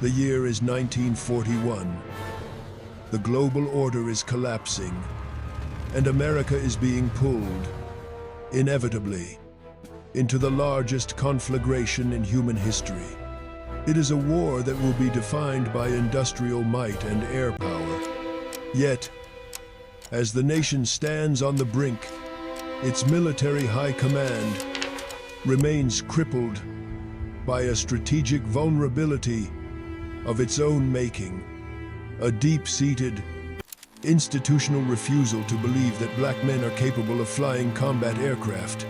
The year is 1941. The global order is collapsing, and America is being pulled, inevitably, into the largest conflagration in human history. It is a war that will be defined by industrial might and air power. Yet, as the nation stands on the brink, its military high command remains crippled by a strategic vulnerability of its own making, a deep-seated, institutional refusal to believe that black men are capable of flying combat aircraft.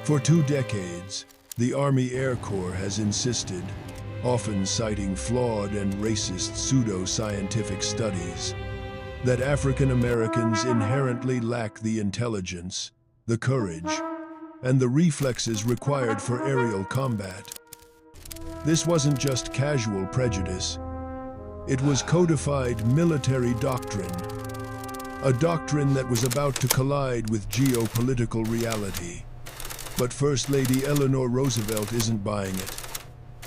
For 2 decades, the Army Air Corps has insisted, often citing flawed and racist pseudo-scientific studies, that African Americans inherently lack the intelligence, the courage, and the reflexes required for aerial combat. This wasn't just casual prejudice. It was codified military doctrine, a doctrine that was about to collide with geopolitical reality. But First Lady Eleanor Roosevelt isn't buying it.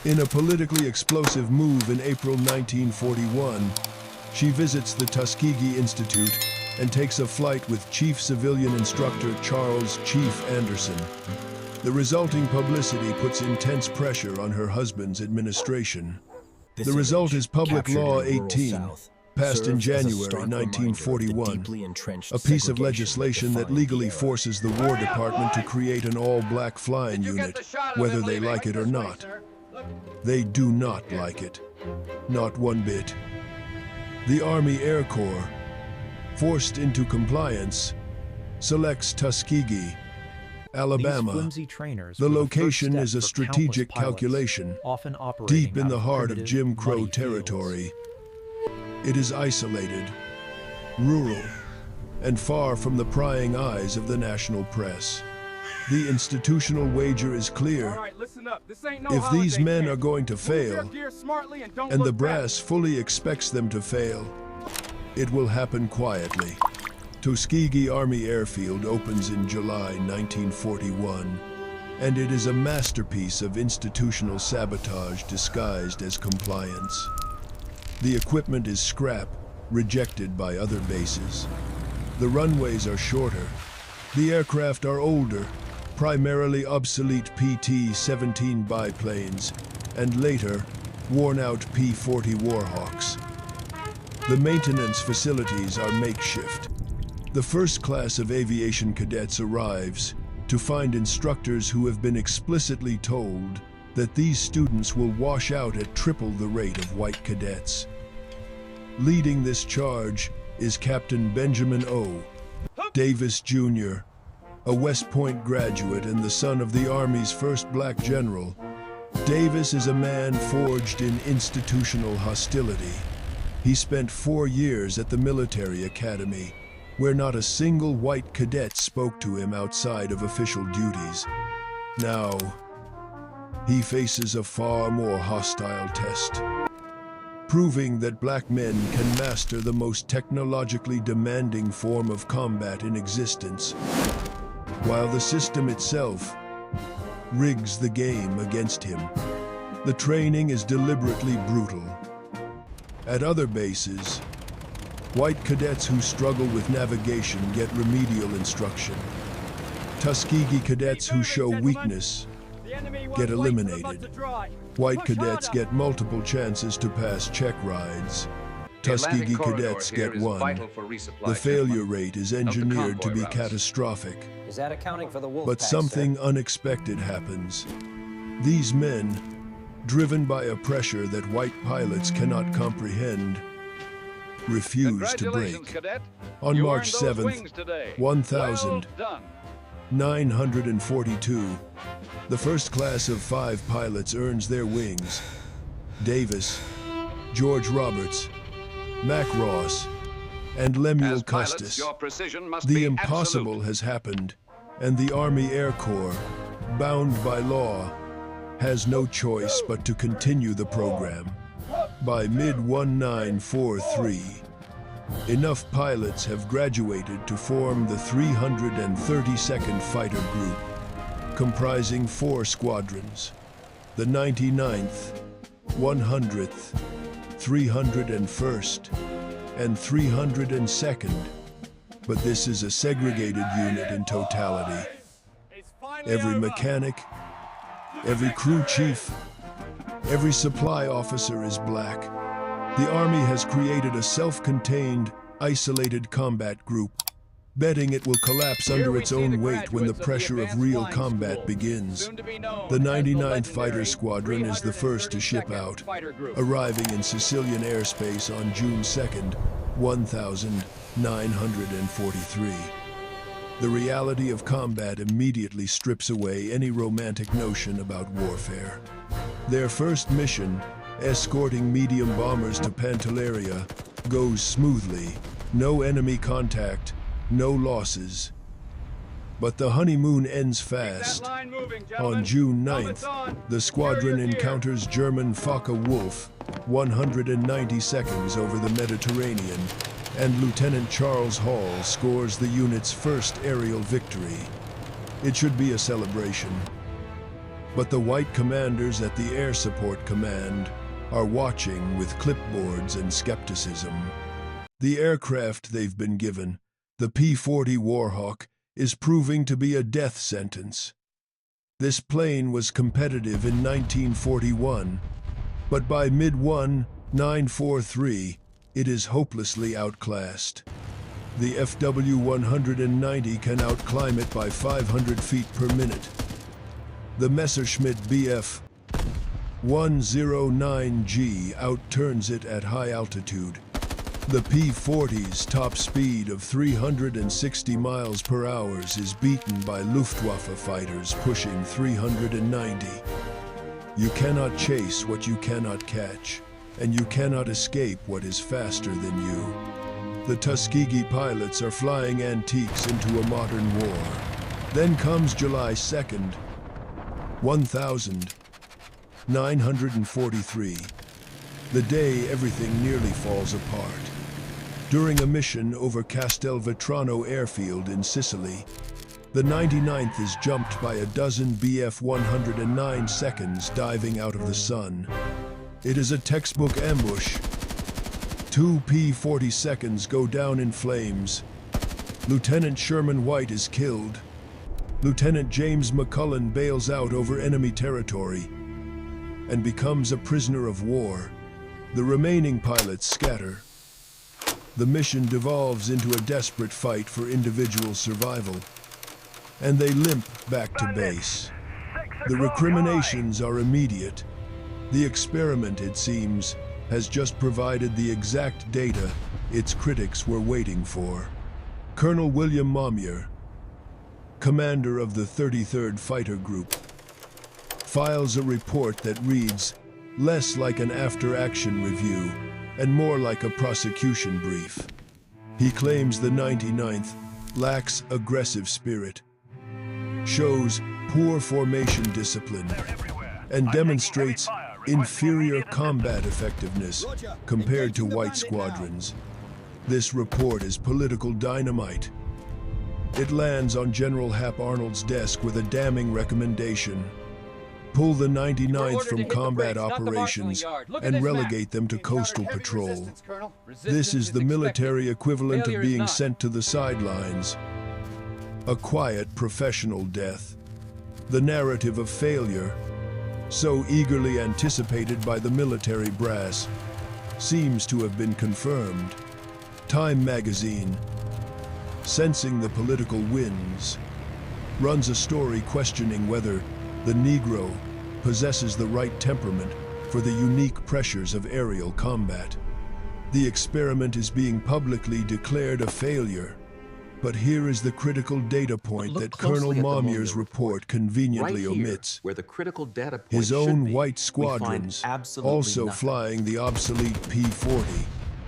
In a politically explosive move in April 1941, she visits the Tuskegee Institute and takes a flight with Chief Civilian Instructor Charles "Chief" Anderson. The resulting publicity puts intense pressure on her husband's administration. The result is Public Law 18, passed in January 1941, a piece of legislation that legally forces the War Department to create an all-black flying unit, whether they like it or not. They do not like it. Not one bit. The Army Air Corps, forced into compliance, selects Tuskegee, Alabama. The location is a strategic calculation, deep in the heart of Jim Crow territory. It is isolated, rural, and far from the prying eyes of the national press. The institutional wager is clear. If these men are going to fail, and the brass fully expects them to fail, it will happen quietly. Tuskegee Army Airfield opens in July 1941, and it is a masterpiece of institutional sabotage disguised as compliance. The equipment is scrap, rejected by other bases. The runways are shorter. The aircraft are older, primarily obsolete PT-17 biplanes, and later, worn-out P-40 Warhawks. The maintenance facilities are makeshift. The first class of aviation cadets arrives to find instructors who have been explicitly told that these students will wash out at triple the rate of white cadets. Leading this charge is Captain Benjamin O. Davis, Jr., a West Point graduate and the son of the Army's first black general. Davis is a man forged in institutional hostility. He spent 4 years at the military academy, where not a single white cadet spoke to him outside of official duties. Now, he faces a far more hostile test, proving that black men can master the most technologically demanding form of combat in existence, while the system itself rigs the game against him. The training is deliberately brutal. At other bases, white cadets who struggle with navigation get remedial instruction. Tuskegee cadets who show weakness get eliminated. White cadets get multiple chances to pass check rides. Tuskegee cadets get one. The failure rate is engineered to be catastrophic. But something unexpected happens. These men, driven by a pressure that white pilots cannot comprehend, refuse to break. On March 7th, 1942, the first class of 5 pilots earns their wings. Davis, George Roberts, Mac Ross, and Lemuel Custis. The impossible has happened, and the Army Air Corps, bound by law, has no choice but to continue the program. By mid-1943, enough pilots have graduated to form the 332nd Fighter Group, comprising 4 squadrons: the 99th, 100th, 301st and 302nd, but this is a segregated unit in totality. Every mechanic, every crew chief, every supply officer is black. The Army has created a self-contained, isolated combat group, betting it will collapse under its own weight when the pressure of real combat begins. The 99th Fighter Squadron is the first to ship out, arriving in Sicilian airspace on June 2nd, 1943. The reality of combat immediately strips away any romantic notion about warfare. Their first mission, escorting medium bombers to Pantelleria, goes smoothly. No enemy contact, no losses. But the honeymoon ends fast. On June 9th, the squadron encounters German Focke-Wulf 190 seconds over the Mediterranean, and Lieutenant Charles Hall scores the unit's first aerial victory. It should be a celebration. But the white commanders at the Air Support Command are watching with clipboards and skepticism. The aircraft they've been given, the P-40 Warhawk, is proving to be a death sentence. This plane was competitive in 1941, but by mid-1943, it is hopelessly outclassed. The FW-190 can outclimb it by 500 feet per minute. The Messerschmitt Bf 109G outturns it at high altitude. The P-40's top speed of 360 miles per hour is beaten by Luftwaffe fighters pushing 390. You cannot chase what you cannot catch, and you cannot escape what is faster than you. The Tuskegee pilots are flying antiques into a modern war. Then comes July 2nd, 1943, the day everything nearly falls apart. During a mission over Castelvetrano airfield in Sicily, the 99th is jumped by a dozen Bf-109 seconds diving out of the sun. It is a textbook ambush. Two P-40 seconds go down in flames. Lieutenant Sherman White is killed. Lieutenant James McCullen bails out over enemy territory and becomes a prisoner of war. The remaining pilots scatter. The mission devolves into a desperate fight for individual survival, and they limp back to base. The recriminations are immediate. The experiment, it seems, has just provided the exact data its critics were waiting for. Colonel William Maumier, commander of the 33rd Fighter Group, files a report that reads less like an after-action review and more like a prosecution brief. He claims the 99th lacks aggressive spirit, shows poor formation discipline, and demonstrates inferior combat effectiveness compared to white squadrons. This report is political dynamite. It lands on General Hap Arnold's desk with a damning recommendation. Pull the 99th from combat operations and relegate them to coastal patrol. This is the military equivalent of being sent to the sidelines. A quiet, professional death. The narrative of failure, so eagerly anticipated by the military brass, seems to have been confirmed. Time magazine, sensing the political winds, runs a story questioning whether the Negro possesses the right temperament for the unique pressures of aerial combat. The experiment is being publicly declared a failure. But here is the critical data point that Colonel Maumier's report conveniently omits. Where the critical data point His own white squadrons, also nothing. Flying the obsolete P-40,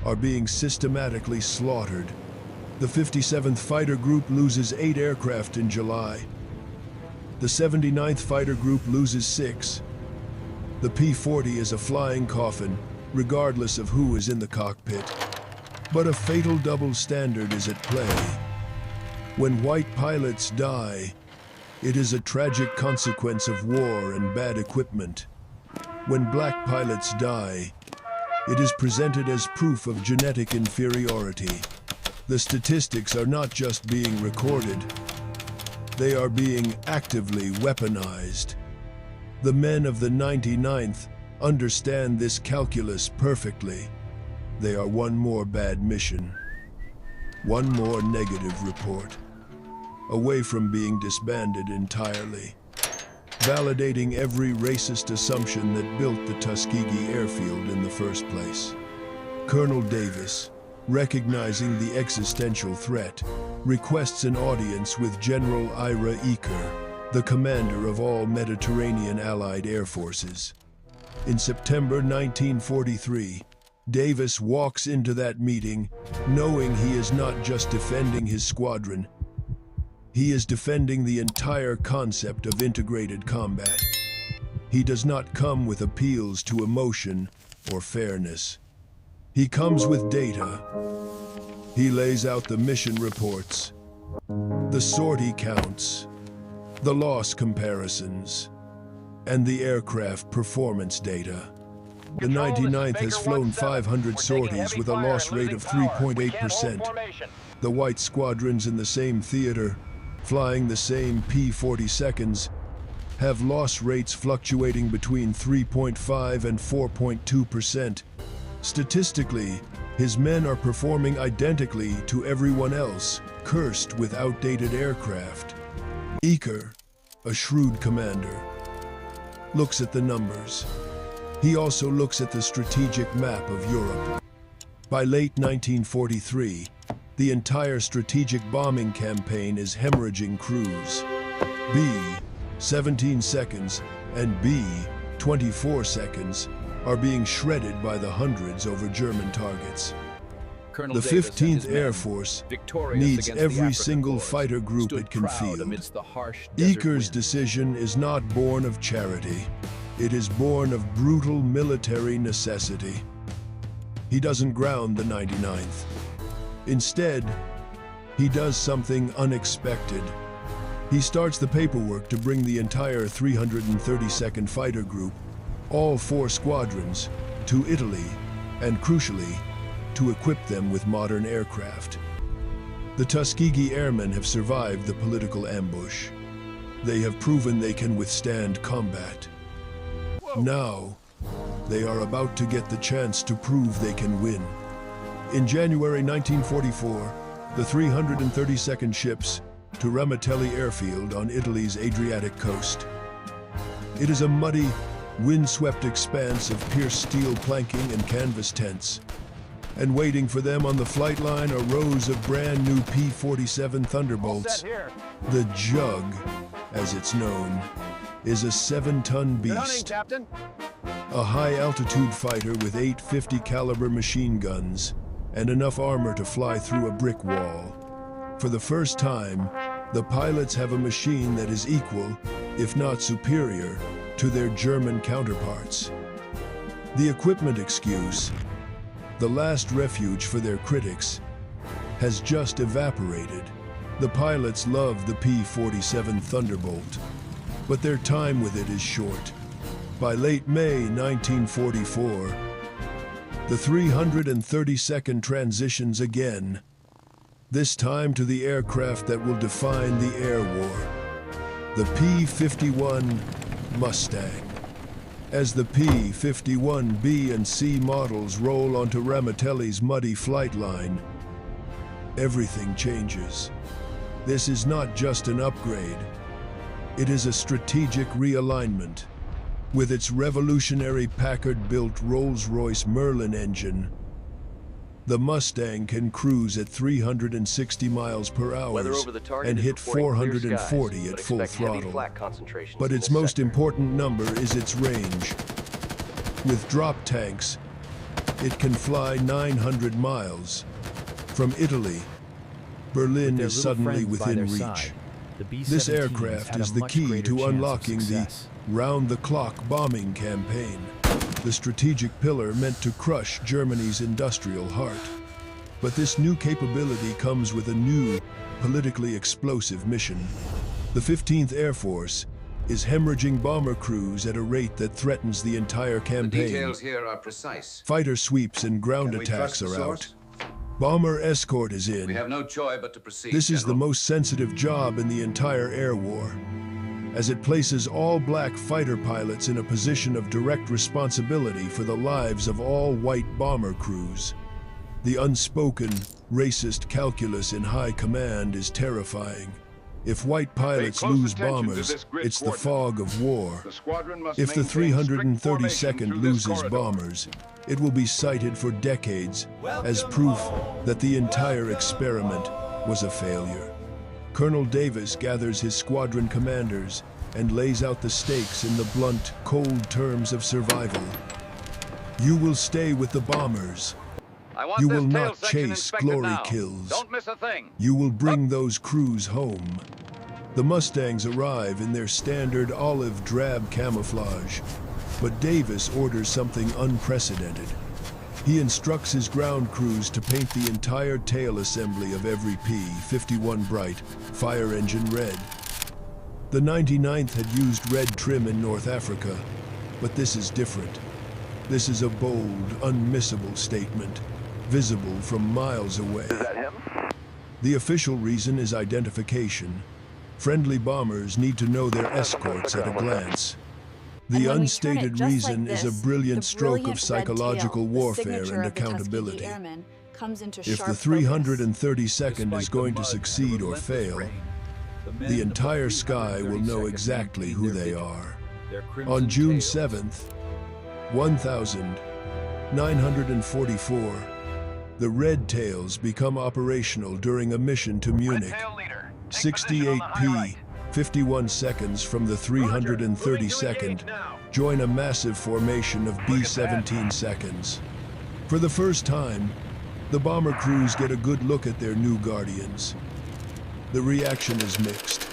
are being systematically slaughtered. The 57th Fighter Group loses 8 aircraft in July. The 79th Fighter Group loses 6. The P-40 is a flying coffin, regardless of who is in the cockpit. But a fatal double standard is at play. When white pilots die, it is a tragic consequence of war and bad equipment. When black pilots die, It is presented as proof of genetic inferiority. The statistics are not just being recorded, they are being actively weaponized. The men of the 99th understand this calculus perfectly. They are one more bad mission, one more negative report, away from being disbanded entirely, validating every racist assumption that built the Tuskegee airfield in the first place. Colonel Davis, recognizing the existential threat, requests an audience with General Ira Eaker, the commander of all Mediterranean Allied air forces. In September 1943, Davis walks into that meeting knowing he is not just defending his squadron, he is defending the entire concept of integrated combat. He does not come with appeals to emotion or fairness. He comes with data. He lays out the mission reports, the sortie counts, the loss comparisons, and the aircraft performance data. The 99th has flown 500 sorties with a loss rate of 3.8%. The white squadrons in the same theater, flying the same P-40 seconds, have loss rates fluctuating between 3.5 and 4.2%. Statistically, his men are performing identically to everyone else, cursed with outdated aircraft. Eaker, a shrewd commander, looks at the numbers. He also looks at the strategic map of Europe. By late 1943, the entire strategic bombing campaign is hemorrhaging crews. B, 17 seconds, and B, 24 seconds, are being shredded by the hundreds over German targets. Colonel The Davis 15th Air Force needs every single fighter group it can field. Eaker's decision is not born of charity. It is born of brutal military necessity. He doesn't ground the 99th. Instead, he does something unexpected. He starts the paperwork to bring the entire 332nd Fighter Group, all 4 squadrons, to Italy, and crucially, to equip them with modern aircraft. The Tuskegee Airmen have survived the political ambush. They have proven they can withstand combat. Now, they are about to get the chance to prove they can win. In January 1944, the 332nd ships to Ramatelli Airfield on Italy's Adriatic coast. It is a muddy, windswept expanse of pierced steel planking and canvas tents. And waiting for them on the flight line are rows of brand new P-47 Thunderbolts. The Jug, as it's known, is a 7-ton beast. A high-altitude fighter with 850 caliber machine guns and enough armor to fly through a brick wall. For the first time, the pilots have a machine that is equal, if not superior, to their German counterparts. The equipment excuse, the last refuge for their critics, has just evaporated. The pilots love the P-47 Thunderbolt, but their time with it is short. By late May 1944, the 332nd transitions again, this time to the aircraft that will define the air war, the P-51 Mustang. As the P-51B and C models roll onto Ramatelli's muddy flight line, everything changes. This is not just an upgrade. It is a strategic realignment. With its revolutionary Packard-built Rolls-Royce Merlin engine, the Mustang can cruise at 360 miles per hour and hit 440 at full throttle. But its most important number is its range. With drop tanks, it can fly 900 miles. From Italy, Berlin is suddenly within reach. This aircraft is the key to unlocking the round-the-clock bombing campaign, the strategic pillar meant to crush Germany's industrial heart. But this new capability comes with a new, politically explosive mission. The 15th Air Force is hemorrhaging bomber crews at a rate that threatens the entire campaign. The details here are precise. Fighter sweeps and ground attacks are out. Bomber escort is in. We have no choice but to proceed, This is the General. most sensitive job in the entire air war, as it places all black fighter pilots in a position of direct responsibility for the lives of all white bomber crews. The unspoken, racist calculus in high command is terrifying. If white pilots lose bombers, it's the fog of war. If the 332nd loses bombers, it will be cited for decades as proof that the entire experiment was a failure. Colonel Davis gathers his squadron commanders and lays out the stakes in the blunt, cold terms of survival. You will stay with the bombers. You will not chase glory kills. Don't miss a thing. You will bring those crews home. The Mustangs arrive in their standard olive drab camouflage, but Davis orders something unprecedented. He instructs his ground crews to paint the entire tail assembly of every P-51 bright, fire engine red. The 99th had used red trim in North Africa, but this is different. This is a bold, unmissable statement, visible from miles away. Is that him? The official reason is identification. Friendly bombers need to know their escorts at a glance. The unstated reason is a brilliant stroke of psychological warfare and accountability. If the 332nd is going to succeed or fail, the entire sky will know exactly who they are. On June 7th, 1944, the Red Tails become operational during a mission to Munich. 68 P, 51 seconds from the 332nd, join a massive formation of B-17 seconds. For the first time, the bomber crews get a good look at their new guardians. The reaction is mixed.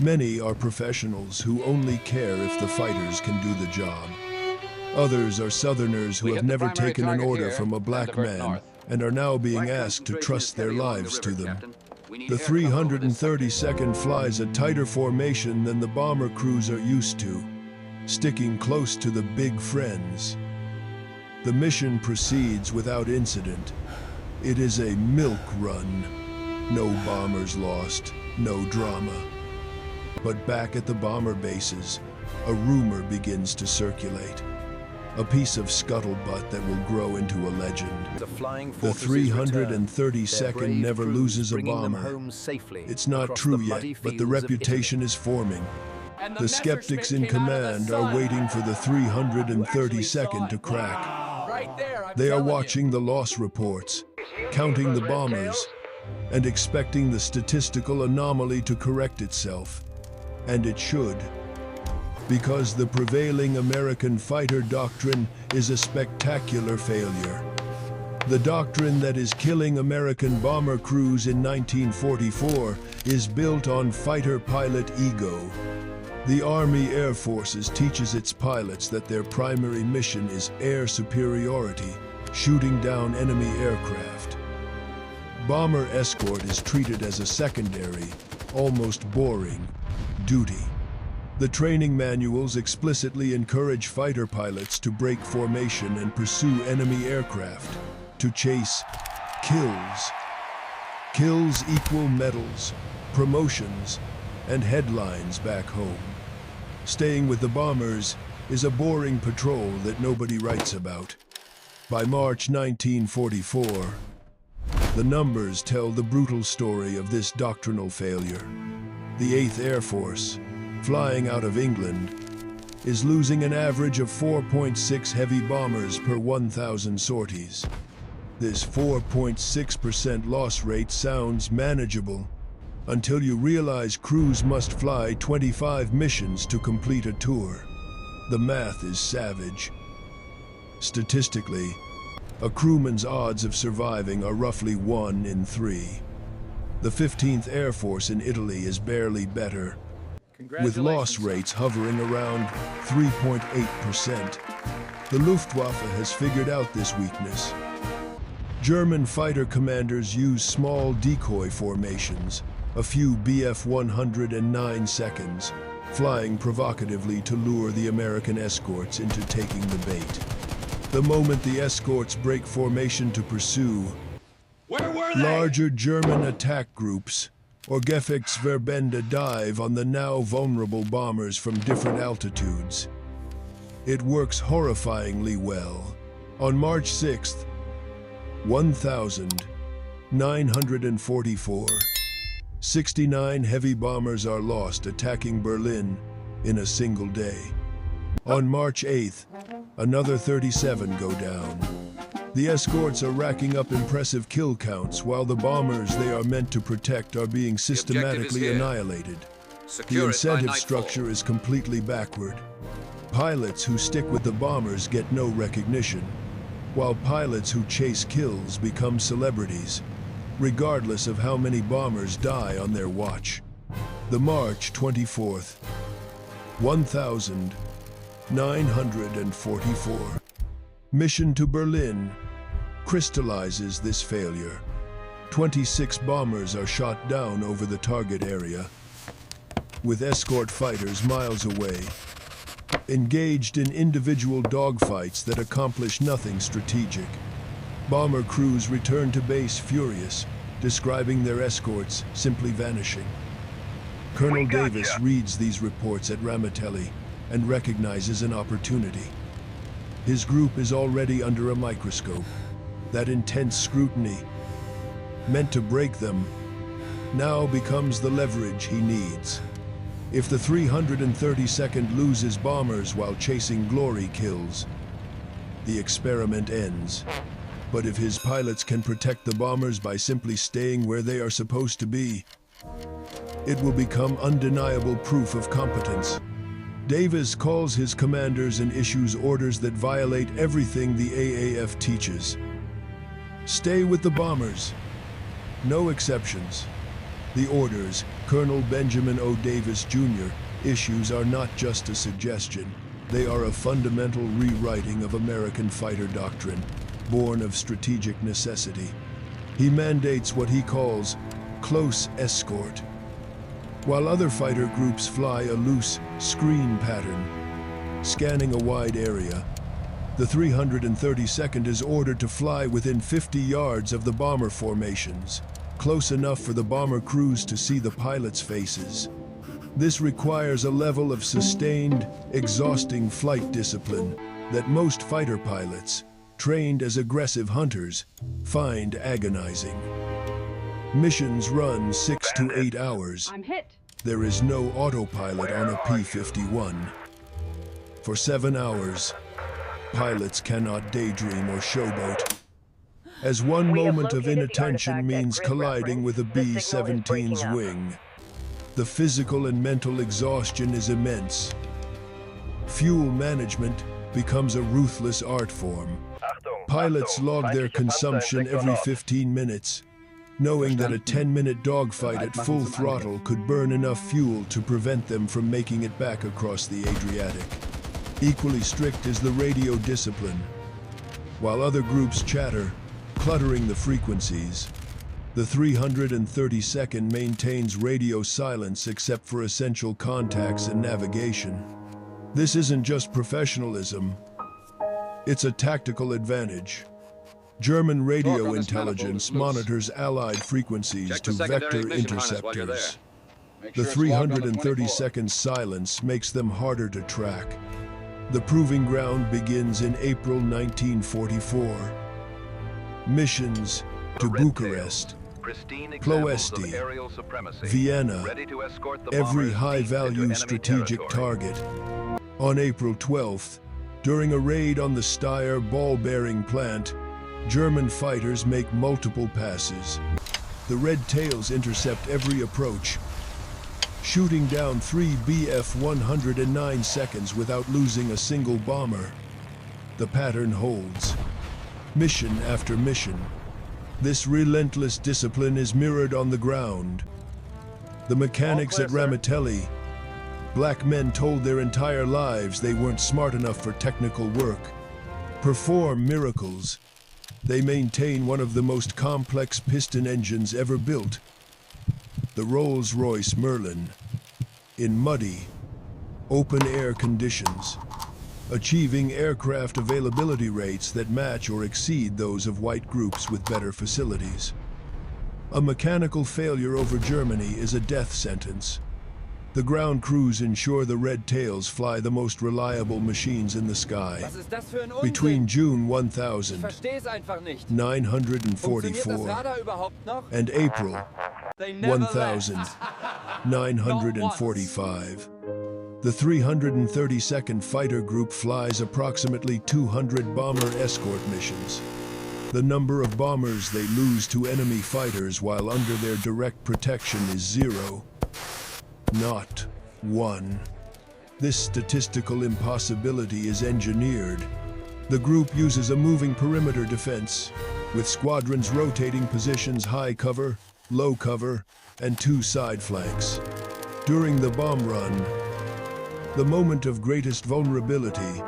Many are professionals who only care if the fighters can do the job. Others are Southerners who have never taken an order from a black man and are now being asked to trust their lives to them. The 332nd flies a tighter formation than the bomber crews are used to, sticking close to the big friends. The mission proceeds without incident. It is a milk run. No bombers lost, no drama. But back at the bomber bases, a rumor begins to circulate. A piece of scuttlebutt that will grow into a legend. The 332nd never loses a bomber. It's not true yet, but the reputation is forming. The skeptics in command are waiting for the 332nd to crack. They are watching the loss reports, counting the bombers, and expecting the statistical anomaly to correct itself. And it should. Because the prevailing American fighter doctrine is a spectacular failure. The doctrine that is killing American bomber crews in 1944 is built on fighter pilot ego. The Army Air Forces teaches its pilots that their primary mission is air superiority, shooting down enemy aircraft. Bomber escort is treated as a secondary, almost boring, duty. The training manuals explicitly encourage fighter pilots to break formation and pursue enemy aircraft, to chase kills. Kills equal medals, promotions, and headlines back home. Staying with the bombers is a boring patrol that nobody writes about. By March 1944, the numbers tell the brutal story of this doctrinal failure. The 8th Air Force, flying out of England, is losing an average of 4.6 heavy bombers per 1,000 sorties. This 4.6% loss rate sounds manageable until you realize crews must fly 25 missions to complete a tour. The math is savage. Statistically, a crewman's odds of surviving are roughly 1 in 3. The 15th Air Force in Italy is barely better, with loss rates hovering around 3.8%. The Luftwaffe has figured out this weakness. German fighter commanders use small decoy formations, a few Bf 109 seconds, flying provocatively to lure the American escorts into taking the bait. The moment the escorts break formation to pursue, Where were they? larger German attack groups, or Gefechtsverbände, dive on the now vulnerable bombers from different altitudes. It works horrifyingly well. On March 6th, 1,944, 69 heavy bombers are lost attacking Berlin in a single day. On March 8th, another 37 go down. The escorts are racking up impressive kill counts while the bombers they are meant to protect are being systematically annihilated. The incentive structure is completely backward. Pilots who stick with the bombers get no recognition, while pilots who chase kills become celebrities, regardless of how many bombers die on their watch. The March 24th, 1,944 mission to Berlin crystallizes this failure. 26 bombers are shot down over the target area, with escort fighters miles away, engaged in individual dogfights that accomplish nothing strategic. Bomber crews return to base furious, describing their escorts simply vanishing. Colonel Davis reads these reports at Ramitelli and recognizes an opportunity. His group is already under a microscope. That intense scrutiny, meant to break them, now becomes the leverage he needs. If the 332nd loses bombers while chasing glory kills, the experiment ends. But if his pilots can protect the bombers by simply staying where they are supposed to be, it will become undeniable proof of competence. Davis calls his commanders and issues orders that violate everything the AAF teaches. Stay with the bombers. No exceptions. The orders Colonel Benjamin O. Davis, Jr. issues are not just a suggestion. They are a fundamental rewriting of American fighter doctrine, born of strategic necessity. He mandates what he calls close escort. While other fighter groups fly a loose screen pattern, scanning a wide area, the 332nd is ordered to fly within 50 yards of the bomber formations, close enough for the bomber crews to see the pilots' faces. This requires a level of sustained, exhausting flight discipline that most fighter pilots, trained as aggressive hunters, find agonizing. Missions run 6 to 8 hours. I'm hit. There is no autopilot on a P-51. For 7 hours, pilots cannot daydream or showboat, as one moment of inattention means colliding with a B-17's wing. The physical and mental exhaustion is immense. Fuel management becomes a ruthless art form. Pilots log their consumption every 15 minutes, knowing that a 10-minute dogfight at full throttle could burn enough fuel to prevent them from making it back across the Adriatic. Equally strict is the radio discipline. While other groups chatter, cluttering the frequencies, the 332nd maintains radio silence except for essential contacts and navigation. This isn't just professionalism, it's a tactical advantage. German radio intelligence monitors Allied frequencies to vector interceptors. The 332nd silence makes them harder to track. The proving ground begins in April 1944. Missions to Bucharest, Ploesti, Vienna, every high-value strategic target. On April 12th, during a raid on the Steyr ball-bearing plant, German fighters make multiple passes. The Red Tails intercept every approach, shooting down 3 Bf-100 in 9 seconds without losing a single bomber. The pattern holds. Mission after mission. This relentless discipline is mirrored on the ground. The mechanics at Ramitelli, black men told their entire lives they weren't smart enough for technical work, perform miracles. They maintain one of the most complex piston engines ever built, the Rolls-Royce Merlin. In muddy, open-air conditions, achieving aircraft availability rates that match or exceed those of white groups with better facilities. A mechanical failure over Germany is a death sentence. The ground crews ensure the Red Tails fly the most reliable machines in the sky. Was ist das für ein Unsinn? Between June Ich verstehe es einfach nicht. 1944 Funktioniert das Radar überhaupt noch? and April They never left. 1945. The 332nd Fighter Group flies approximately 200 bomber escort missions. The number of bombers they lose to enemy fighters while under their direct protection is 0. Not 1. This statistical impossibility is engineered. The group uses a moving perimeter defense, with squadrons rotating positions high cover, low cover, and 2 side flanks. During the bomb run, the moment of greatest vulnerability,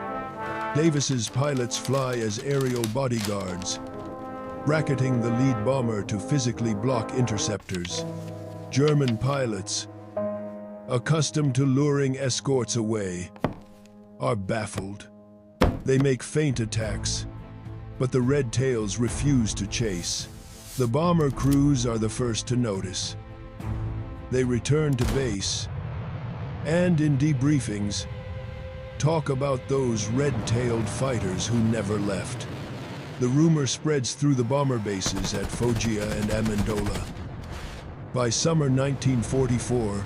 Davis's pilots fly as aerial bodyguards, bracketing the lead bomber to physically block interceptors. German pilots, accustomed to luring escorts away, are baffled. They make feint attacks, but the Red Tails refuse to chase. The bomber crews are the first to notice. They return to base, and in debriefings, talk about those red-tailed fighters who never left. The rumor spreads through the bomber bases at Foggia and Amendola. By summer 1944,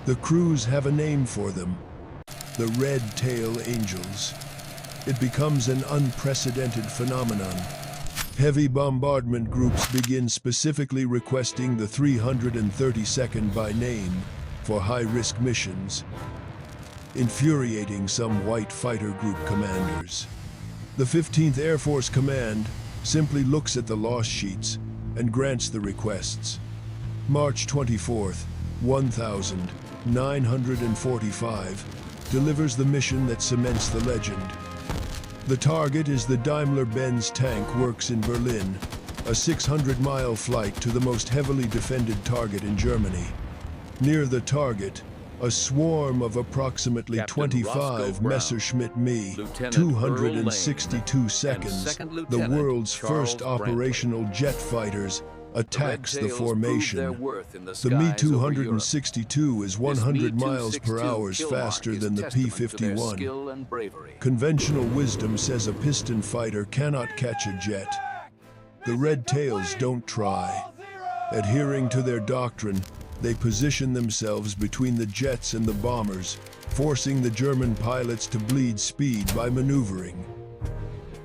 the crews have a name for them: the Red Tail Angels. It becomes an unprecedented phenomenon. Heavy bombardment groups begin specifically requesting the 332nd by name for high-risk missions, infuriating some white fighter group commanders. The 15th Air Force Command simply looks at the loss sheets and grants the requests. March 24th, 1945, delivers the mission that cements the legend. The target is the Daimler-Benz Tank Works in Berlin, a 600-mile flight to the most heavily defended target in Germany. Near the target, a swarm of approximately Captain 25 Roscoe Brown, Messerschmitt Me Lieutenant 262 Earl seconds, Lane, and Second the Lieutenant world's Charles first operational jet fighters, attacks the Red Tails proved formation. their worth in the The Me skies over Europe. 262 is 100 miles per hour kill faster mark is than the testament to their P-51. skill and bravery. Conventional wisdom says a piston fighter cannot catch a jet. The Red Tails don't try. Adhering to their doctrine, they position themselves between the jets and the bombers, forcing the German pilots to bleed speed by maneuvering.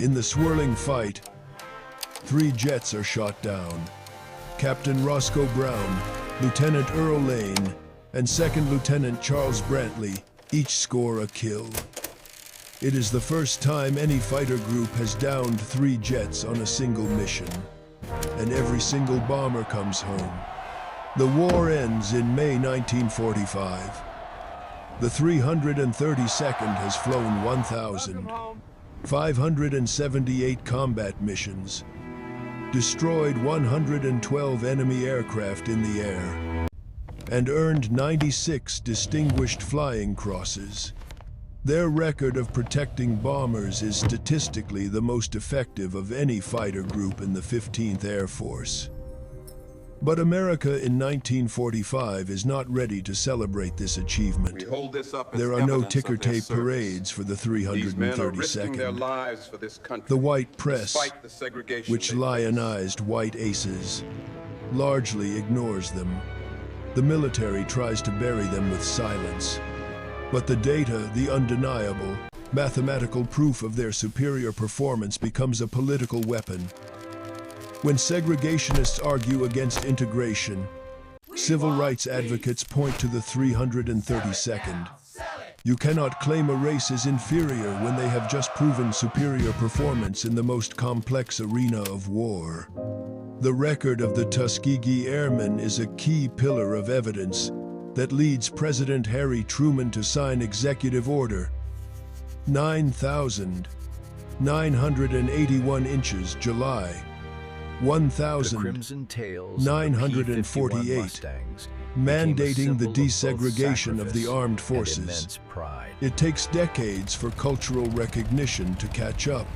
In the swirling fight, 3 jets are shot down. Captain Roscoe Brown, Lieutenant Earl Lane, and Second Lieutenant Charles Brantley each score a kill. It is the first time any fighter group has downed 3 jets on a single mission, and every single bomber comes home. The war ends in May 1945. The 332nd has flown 1,578 combat missions, destroyed 112 enemy aircraft in the air, and earned 96 distinguished flying crosses. Their record of protecting bombers is statistically the most effective of any fighter group in the 15th Air Force. But America in 1945 is not ready to celebrate this achievement. We hold this up as There are no evidence of ticker their tape service. parades for the These men are risking their 332nd. lives for this country. The white press, despite the segregation which they face. lionized white aces, largely ignores them. The military tries to bury them with silence. But the data, the undeniable, mathematical proof of their superior performance becomes a political weapon. When segregationists argue against integration, civil rights advocates point to the 332nd. You cannot claim a race is inferior when they have just proven superior performance in the most complex arena of war. The record of the Tuskegee Airmen is a key pillar of evidence that leads President Harry Truman to sign Executive Order 9,981 inches, July The Crimson Tails of the P-51 1,948. Mustangs mandating the became a symbol of both desegregation of the sacrifice armed and forces. immense pride. It takes decades for cultural recognition to catch up.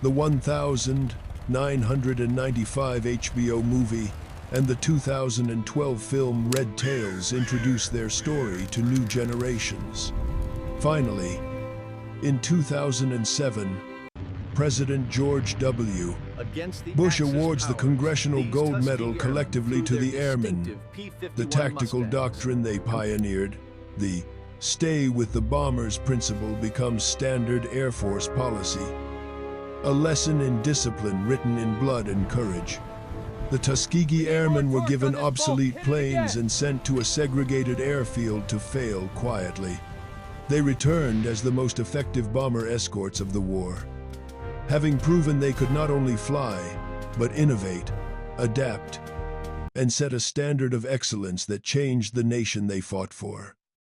The 1995 HBO movie and the 2012 film Red Tails introduced their story to new generations. Finally, in 2007, President George W. Bush awards the Congressional Gold Medal collectively to the airmen. The tactical doctrine they pioneered, the "stay with the bombers" principle, becomes standard Air Force policy. A lesson in discipline written in blood and courage. The Tuskegee Airmen were given obsolete planes and sent to a segregated airfield to fail quietly. They returned as the most effective bomber escorts of the war, having proven they could not only fly, but innovate, adapt, and set a standard of excellence that changed the nation they fought for.